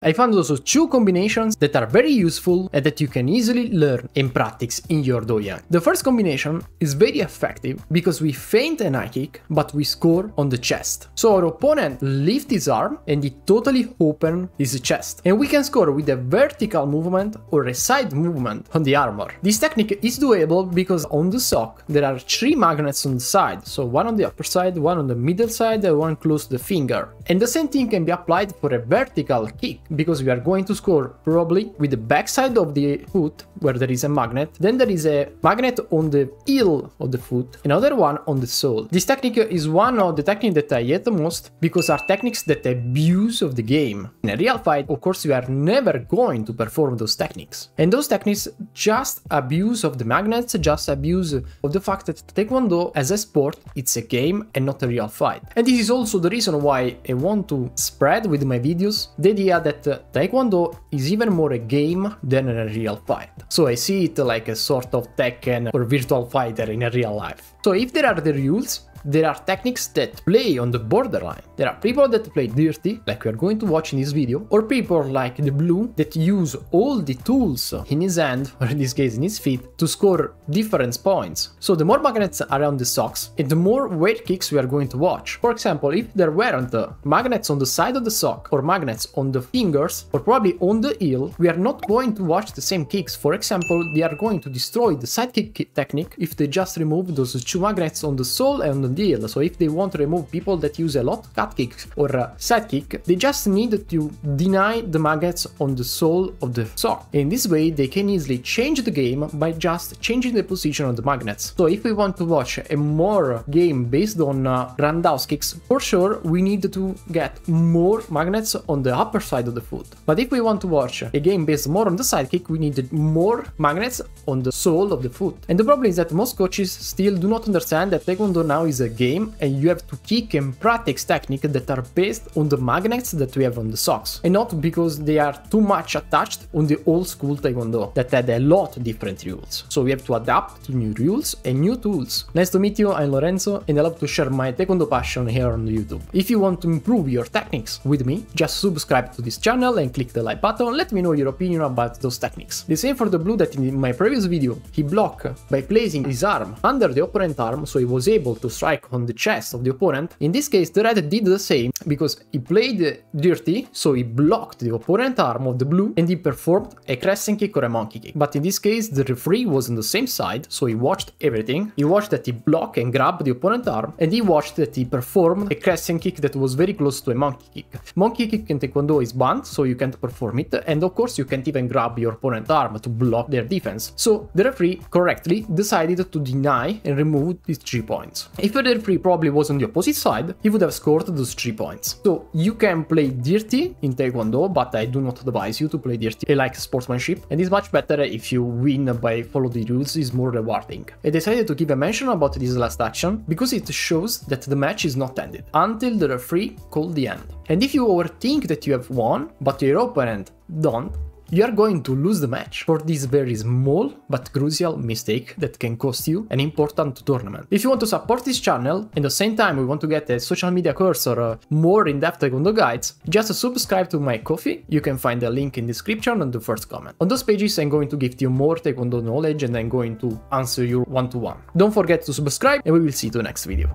I found also two combinations that are very useful and that you can easily learn and practice in your doyang. The first combination is very effective because we feint an high kick, but we score on the chest. So our opponent lifts his arm and he totally opens his chest. And we can score with a vertical movement or a side movement on the armor. This technique is doable because on the sock there are 3 magnets on the side. So one on the upper side, one on the middle side and one close to the finger. And the same thing can be applied for a vertical kick, because we are going to score probably with the backside of the foot where there is a magnet, then there is a magnet on the heel of the foot, another one on the sole. This technique is one of the techniques that I hate the most because are techniques that abuse of the game. In a real fight, of course, you are never going to perform those techniques. And those techniques just abuse of the magnets, just abuse of the fact that Taekwondo as a sport, it's a game and not a real fight. And this is also the reason why I want to spread with my videos the idea that Taekwondo is even more a game than a real fight. So I see it like a sort of Tekken or virtual fighter in a real life. So if there are the rules, there are techniques that play on the borderline. There are people that play dirty, like we are going to watch in this video, or people like the blue that use all the tools in his hand, or in this case in his feet, to score different points. So the more magnets are on the socks, and the more weight kicks we are going to watch. For example, if there weren't magnets on the side of the sock, or magnets on the fingers, or probably on the heel, we are not going to watch the same kicks. For example, they are going to destroy the side kick technique if they just remove those 2 magnets on the sole and on the heel. So if they want to remove people that use a lot cut kicks or side kick, they just need to deny the magnets on the sole of the sock. In this way, they can easily change the game by just changing the position of the magnets. So if we want to watch a more game based on roundhouse kicks, for sure we need to get more magnets on the upper side of the foot. But if we want to watch a game based more on the side kick, we need more magnets on the sole of the foot. And the problem is that most coaches still do not understand that Taekwondo now is a game and you have to kick and practice techniques that are based on the magnets that we have on the socks, and not because they are too much attached on the old school Taekwondo that had a lot of different rules. So we have to adapt to new rules and new tools. Nice to meet you, I'm Lorenzo and I love to share my Taekwondo passion here on YouTube. If you want to improve your techniques with me, just subscribe to this channel and click the like button, let me know your opinion about those techniques. The same for the blue that in my previous video he blocked by placing his arm under the opponent arm, so he was able to strike on the chest of the opponent. In this case, the red did the same because he played dirty, so he blocked the opponent arm of the blue and he performed a crescent kick or a monkey kick. But in this case, the referee was on the same side, so he watched everything. He watched that he blocked and grabbed the opponent arm, and he watched that he performed a crescent kick that was very close to a monkey kick. Monkey kick in Taekwondo is banned, so you can't perform it, and of course you can't even grab your opponent's arm to block their defense. So the referee correctly decided to deny and remove these 3 points. If the referee probably was on the opposite side, he would have scored those 3 points. So you can play dirty in Taekwondo, but I do not advise you to play dirty. I like sportsmanship, and it's much better if you win by follow the rules, is more rewarding. I decided to give a mention about this last action because it shows that the match is not ended until the referee called the end. And if you overthink that you have won, but your opponent don't, you are going to lose the match for this very small but crucial mistake that can cost you an important tournament. If you want to support this channel and at the same time we want to get a social media course or more in-depth Taekwondo guides, just subscribe to my Ko-fi. You can find the link in the description on the first comment. On those pages I'm going to give you more Taekwondo knowledge and I'm going to answer you one-to-one. Don't forget to subscribe and we will see you in the next video.